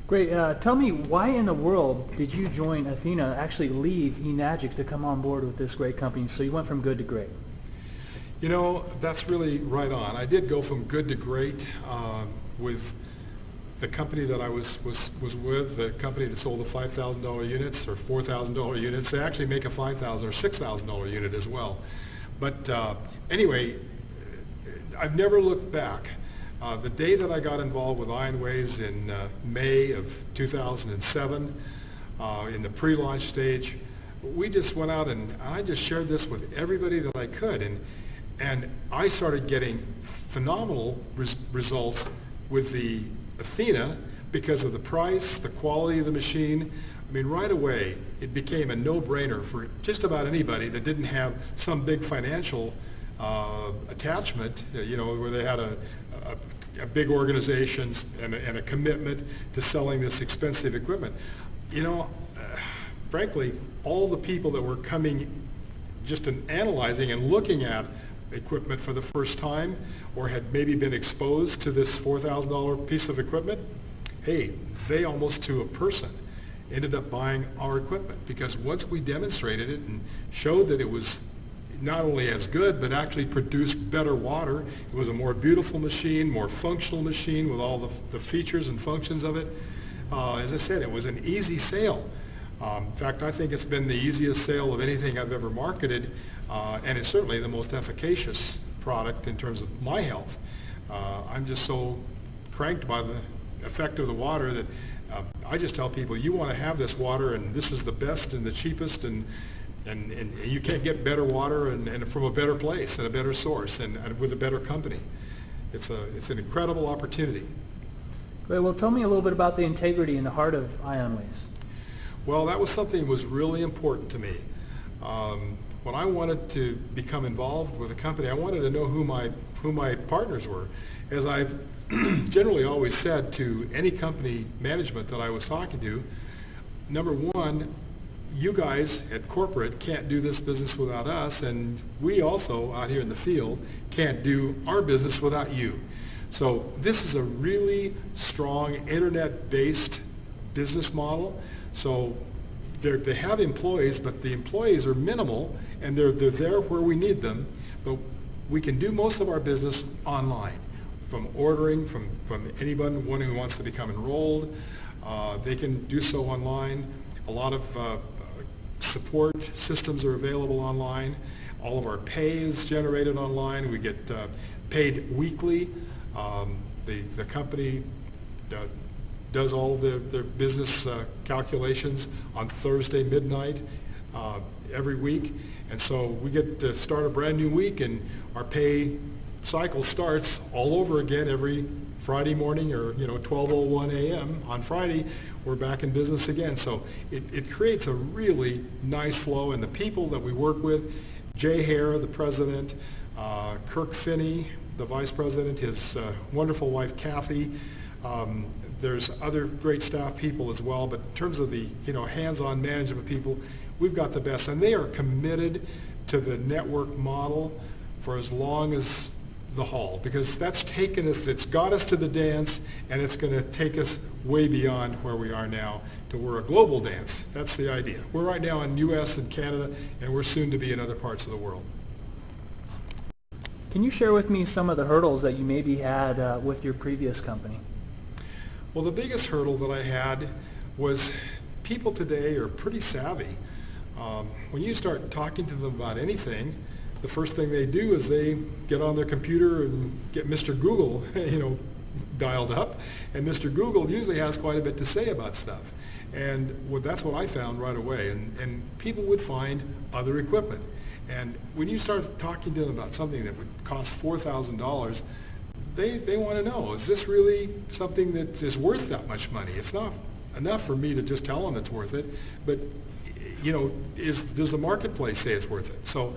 Great. Tell me, why in the world did you join Athena, actually leave Enagic to come on board with this great company? So you went from good to great. You know, that's really right on. I did go from good to great with the company that I was with, the company that sold the $5,000 units or $4,000 units. They actually make a $5,000 or $6,000 unit as well. But anyway, I've never looked back. The day that I got involved with IonWays in May of 2007, in the pre-launch stage, we just went out and I just shared this with everybody that I could, and I started getting phenomenal results with the Athena because of the price, the quality of the machine. I mean, right away, it became a no-brainer for just about anybody that didn't have some big financial attachment, you know, where they had a big organization and a commitment to selling this expensive equipment. You know, frankly, all the people that were coming just analyzing and looking at equipment for the first time or had maybe been exposed to this $4,000 piece of equipment, hey, they almost to a person ended up buying our equipment because once we demonstrated it and showed that it was not only as good, but actually produced better water. It was a more beautiful machine, more functional machine with all the features and functions of it. As I said, it was an easy sale. In fact, I think it's been the easiest sale of anything I've ever marketed, and it's certainly the most efficacious product in terms of my health. I'm just so cranked by the effect of the water that I just tell people, you want to have this water, and this is the best and the cheapest, and you can't get better water and from a better place and a better source and with a better company. It's an incredible opportunity. Great. Well, tell me a little bit about the integrity in the heart of IonWays. Well, that was something that was really important to me. When I wanted to become involved with a company, I wanted to know who my partners were. As I've generally always said to any company management that I was talking to, number one, you guys at corporate can't do this business without us, and we also out here in the field can't do our business without you. So this is a really strong internet-based business model. So they have employees, but the employees are minimal, and they're there where we need them. But we can do most of our business online, from ordering, from anyone who wants to become enrolled. They can do so online. A lot of support systems are available online. All of our pay is generated online. We get paid weekly. The company does all their business calculations on Thursday midnight every week. And so we get to start a brand new week, and our pay cycle starts all over again every Friday morning, or 12:01 a.m. on Friday. We're back in business again. So it creates a really nice flow, and the people that we work with, Jay Hare, the president, Kirk Finney, the vice president, his wonderful wife Kathy. There's other great staff people as well, but in terms of the hands-on management people, we've got the best, and they are committed to the network model for as long as the haul, because that's taken us, it's got us to the dance, and it's going to take us way beyond where we are now to we're a global dance. That's the idea. We're right now in U.S. and Canada, and we're soon to be in other parts of the world. Can you share with me some of the hurdles that you maybe had with your previous company? Well, the biggest hurdle that I had was people today are pretty savvy. When you start talking to them about anything, the first thing they do is they get on their computer and get Mr. Google, dialed up, and Mr. Google usually has quite a bit to say about stuff. And that's what I found right away. And people would find other equipment. And when you start talking to them about something that would cost $4,000, they want to know, is this really something that is worth that much money? It's not enough for me to just tell them it's worth it, but does the marketplace say it's worth it? So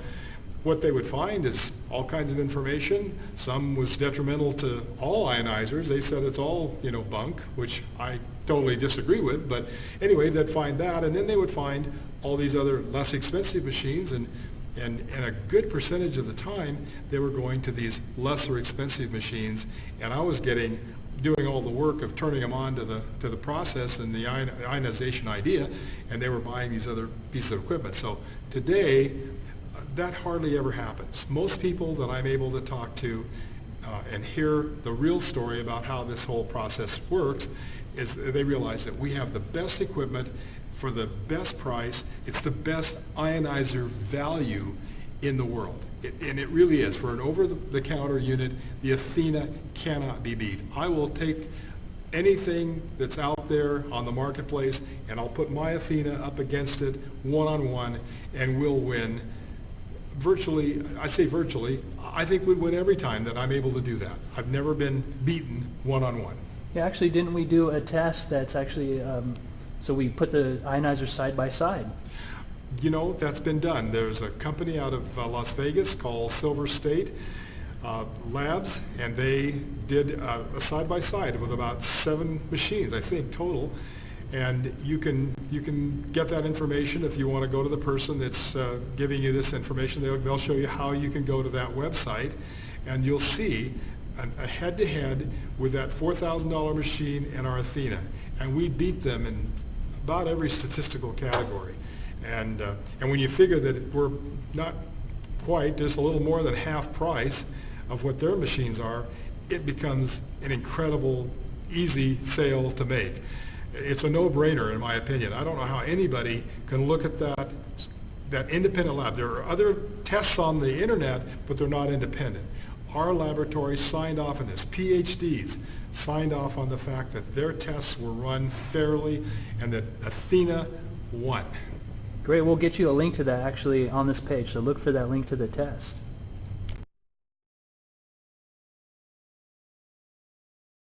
what they would find is all kinds of information. Some was detrimental to all ionizers. They said it's all bunk, which I totally disagree with. But anyway, they'd find that, and then they would find all these other less expensive machines, and a good percentage of the time they were going to these lesser expensive machines, and I was getting doing all the work of turning them on to the process and the ionization idea, and they were buying these other pieces of equipment. So today, that hardly ever happens. Most people that I'm able to talk to and hear the real story about how this whole process works is they realize that we have the best equipment for the best price. It's the best ionizer value in the world. And it really is. For an over-the-counter unit, the Athena cannot be beat. I will take anything that's out there on the marketplace and I'll put my Athena up against it one-on-one and we'll win. Virtually, I say virtually, I think we'd win every time that I'm able to do that. I've never been beaten one-on-one. Yeah, actually, didn't we do a test that's actually, so we put the ionizers side by side? You know, that's been done. There's a company out of Las Vegas called Silver State Labs, and they did a side-by-side with about 7 machines, I think, total. And you can get that information if you want to go to the person that's giving you this information. They'll show you how you can go to that website, and you'll see a head-to-head with that $4,000 machine and our Athena. And we beat them in about every statistical category. And when you figure that we're not quite, just a little more than half price of what their machines are, it becomes an incredible, easy sale to make. It's a no-brainer, in my opinion. I don't know how anybody can look at that independent lab. There are other tests on the internet, but they're not independent. Our laboratory signed off on this. PhDs signed off on the fact that their tests were run fairly and that Athena won. Great, we'll get you a link to that actually on this page, so look for that link to the test.